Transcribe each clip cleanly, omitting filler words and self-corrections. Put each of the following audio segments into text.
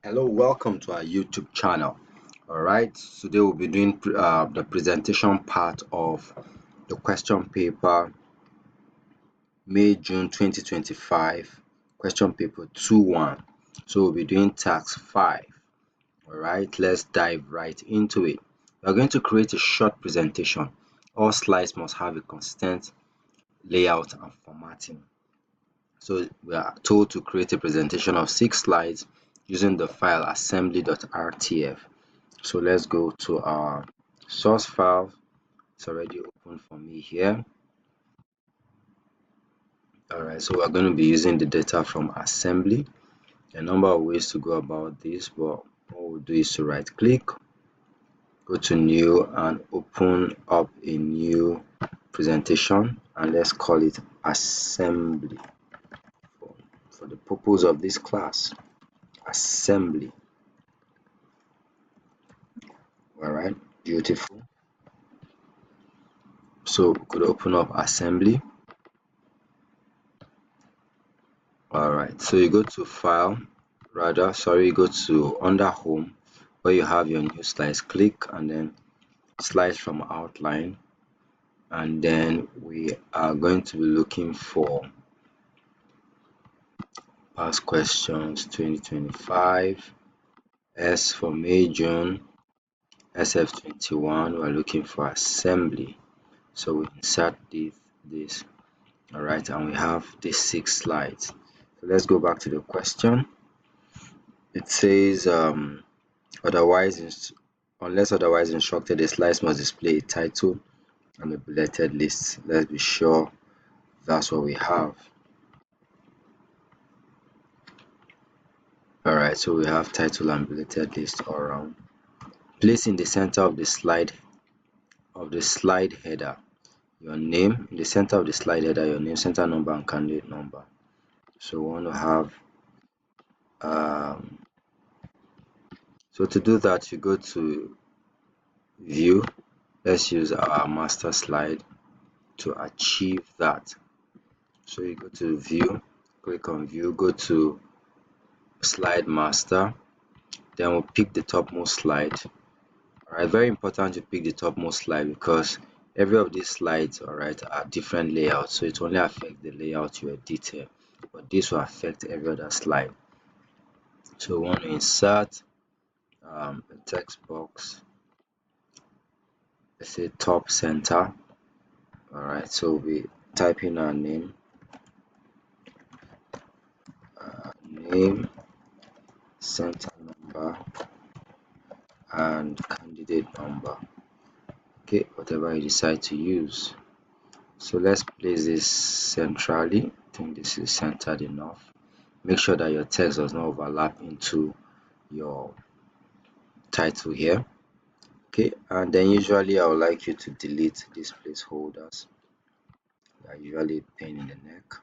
Hello, welcome to our YouTube channel. All right, today we'll be doing the presentation part of the question paper May-June 2025 question paper 2-1. So we'll be doing task 5. All right, let's dive right into it. We're going to create a short presentation. All slides must have a consistent layout and formatting. So we are told to create a presentation of 6 slides using the file assembly.rtf. So let's go to our source file. It's already open for me here. All right, so we're going to be using the data from assembly. A number of ways to go about this, but what we'll do is to right click, go to new and open up a new presentation, and let's call it assembly for the purpose of this class. Assembly. All right, beautiful. So we could open up assembly. All right, so you go to file, you go to under home where you have your new slides. Click and then slides from outline, and then we are going to be looking for past questions 2025, S for May, June, SF21. We're looking for assembly, so we insert this. All right, and we have these 6 slides. So let's go back to the question. It says unless otherwise instructed, the slides must display a title and a bulleted list. Let's be sure that's what we have. All right, so we have title and bulleted list all around. Place in the center of the slide header your name. In the center of the slide header, your name, center number, and candidate number. So we want to have so to do that, you go to view. Let's use our master slide to achieve that. So you go to view, click on view, go to slide master, then we'll pick the topmost slide. All right, very important to pick the topmost slide because every of these slides, all right, are different layouts, so it only affects the layout you edited, but this will affect every other slide. So we want to insert a text box, let's say top center. All right, so we type in our name, center number, and candidate number. Okay, whatever you decide to use. So let's place this centrally. I think this is centered enough. Make sure that your text does not overlap into your title here. Okay, and then usually I would like you to delete these placeholders. They are usually a pain in the neck,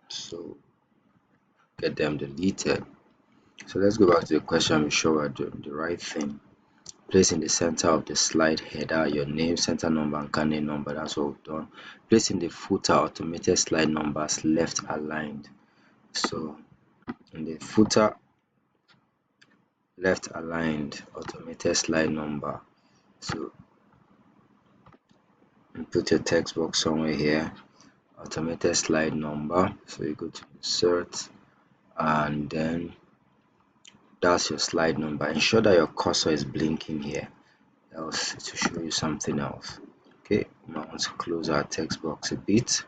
so get them deleted. So let's go back to the question and be sure we're doing the right thing. Place in the center of the slide header your name, center number, and candidate number. That's what we've done. Place in the footer automated slide numbers left aligned. So in the footer left aligned automated slide number, so you put your text box somewhere here, automated slide number. So you go to insert and then that's your slide number. Ensure that your cursor is blinking here, else it will show you something else. Okay, now I want to close our text box a bit.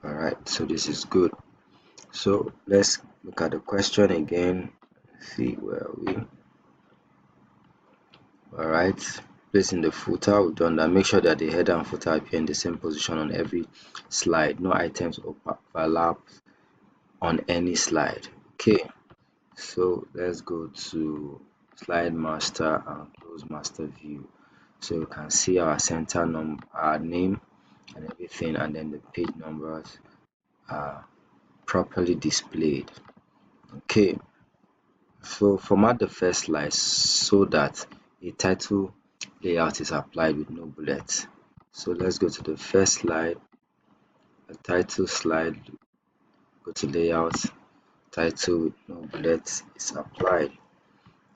All right, so this is good. So let's look at the question again. See where are we. All right, place in the footer. We've done that. Make sure that the header and footer appear in the same position on every slide. No items overlap on any slide. Okay, so let's go to slide master and close master view, so you can see our center number, our name and everything, and then the page numbers are properly displayed. Okay, so format the first slide so that a title layout is applied with no bullets. So let's go to the first slide, a title slide, go to layout, title with no bullets is applied.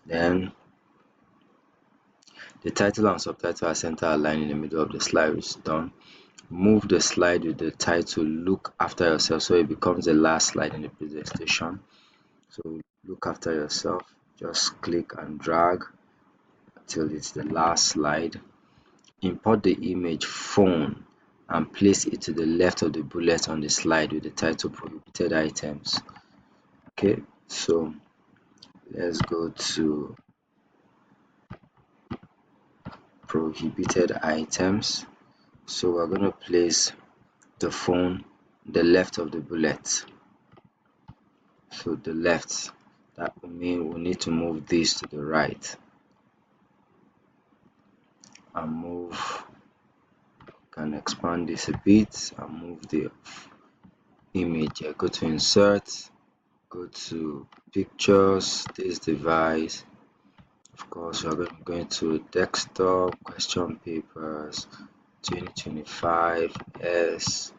Then the title and subtitle are center aligned in the middle of the slide, which is done. Move the slide with the title look after yourself so it becomes the last slide in the presentation. So look after yourself, just click and drag until it's the last slide. Import the image phone and place it to the left of the bullet on the slide with the title prohibited items. Okay, so let's go to prohibited items. So we're going to place the phone the left of the bullet. So the left, that will mean we need to move this to the right and move, can expand this a bit and move the image here. Go to insert, go to pictures, this device. Of course, we're going to desktop, question papers, 2025 S.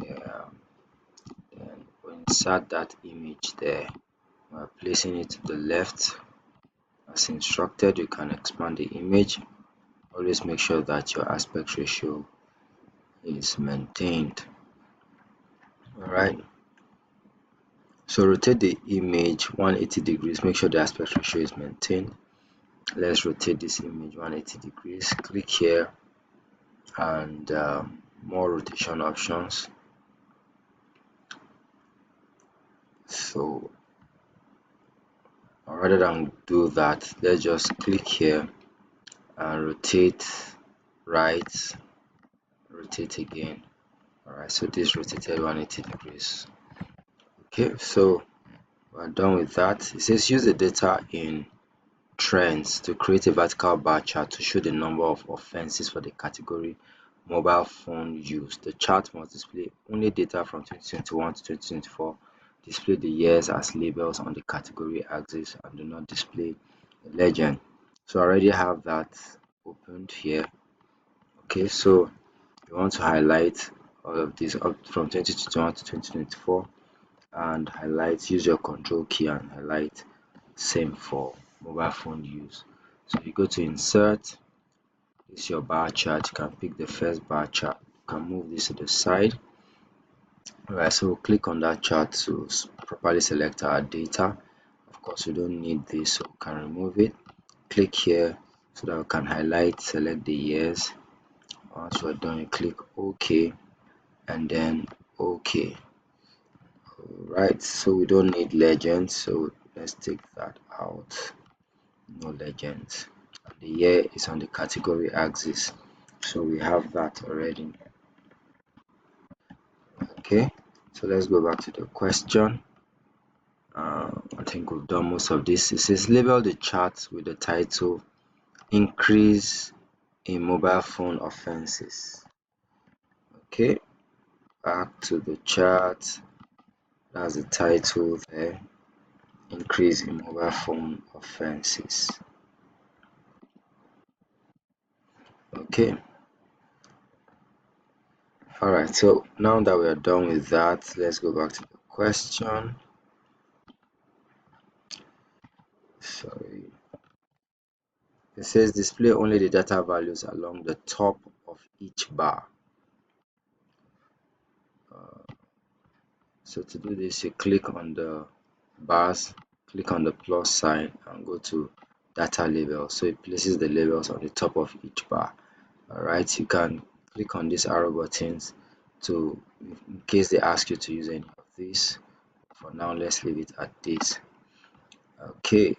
Yeah, then we'll insert that image there. We're placing it to the left as instructed. You can expand the image. Always make sure that your aspect ratio is maintained. Alright, so rotate the image 180 degrees. Make sure the aspect ratio is maintained. Let's rotate this image 180 degrees. Click here and more rotation options. So rather than do that, let's just click here and rotate right, rotate again. Alright, so this rotated 180 degrees. Okay, so we're done with that. It says use the data in trends to create a vertical bar chart to show the number of offenses for the category mobile phone use. The chart must display only data from 2021 to 2024. Display the years as labels on the category axis and do not display a legend. So I already have that opened here. Okay, so you want to highlight all of these up from 2021 to 2024 and highlight, use your control key and highlight same for mobile phone use. So you go to insert, this is your bar chart. You can pick the first bar chart, you can move this to the side. Alright, so we'll click on that chart to properly select our data. Of course, we don't need this, so we can remove it. Click here so that we can highlight, select the years. Once we're done, you click OK and then OK. Alright, so we don't need legends, so let's take that out. No legends. And the year is on the category axis, so we have that already. Okay, so let's go back to the question. I think we've done most of this. It says label the chart with the title increase in mobile phone offenses. Okay, back to the chart. That's the title there, increase in mobile phone offenses. Okay, alright, so now that we are done with that, let's go back to the question. Sorry, it says display only the data values along the top of each bar. So to do this, you click on the bars, click on the plus sign and go to data label, so it places the labels on the top of each bar. Alright, you can click on these arrow buttons to, in case they ask you to use any of these. For now, let's leave it at this. Okay,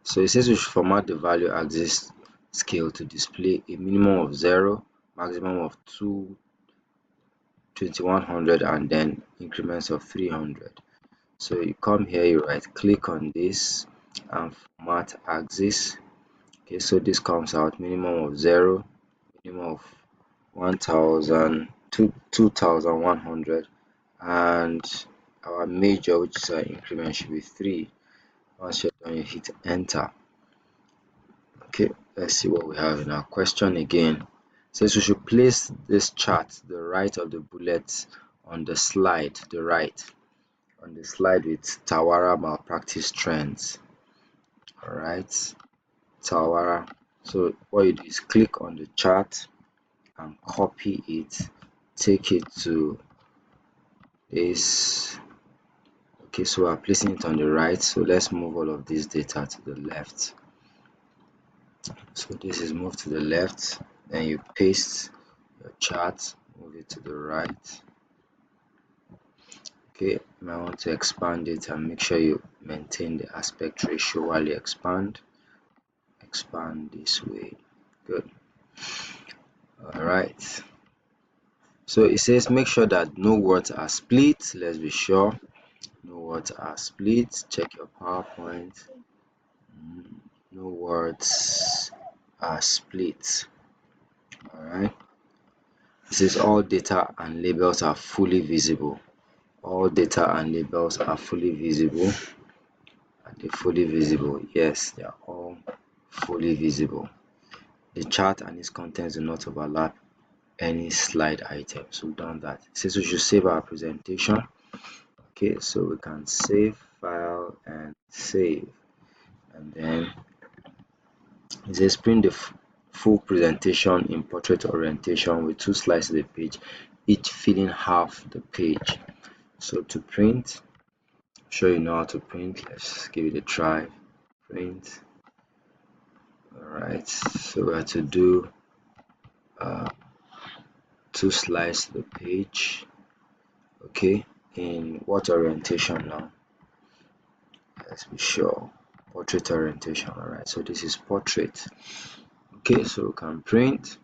so it says we should format the value axis scale to display a minimum of 0, maximum of 2, 2100 and then increments of 300. So you come here, you right click on this and format axis. Okay, so this comes out minimum of 0, minimum of 1000, 2100, and our major, which is our increment, should be 3. Once you're done, you hit enter. Okay, let's see what we have in our question again. It says we should place this chart to the right of the bullets on the slide, the right. on the slide with Tawara malpractice trends. All right, Tawara. So what you do is click on the chart and copy it, take it to this. Okay, so we're placing it on the right, so let's move all of this data to the left. So this is moved to the left, then you paste your chart, move it to the right. Okay, you might want to expand it and make sure you maintain the aspect ratio while you expand this way. Good. All right, so it says make sure that no words are split. Let's be sure no words are split. Check your PowerPoint. No words are split. All right, it says all data and labels are fully visible. All data and labels are fully visible. Are they fully visible? Yes, they are all fully visible. The chart and its contents do not overlap any slide item. So we've done that. It says we should save our presentation. Okay, so we can save file and save, and then it says print the full presentation in portrait orientation with 2 slides of the page, each filling half the page. So to print, I'm sure you know how to print. Let's give it a try. Print. All right, so we have to do 2 slides to the page. Okay, in what orientation now? Let's be sure. Portrait orientation. All right, so this is portrait. Okay, so we can print.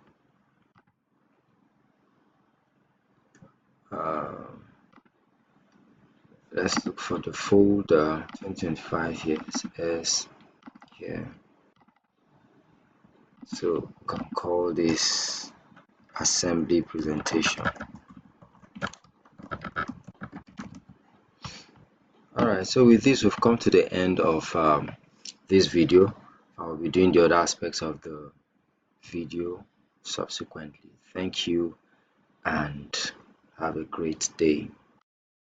Let's look for the folder 2025 here. It's S here. So we can call this assembly presentation. Alright, so with this we've come to the end of this video. I'll be doing the other aspects of the video subsequently. Thank you and have a great day.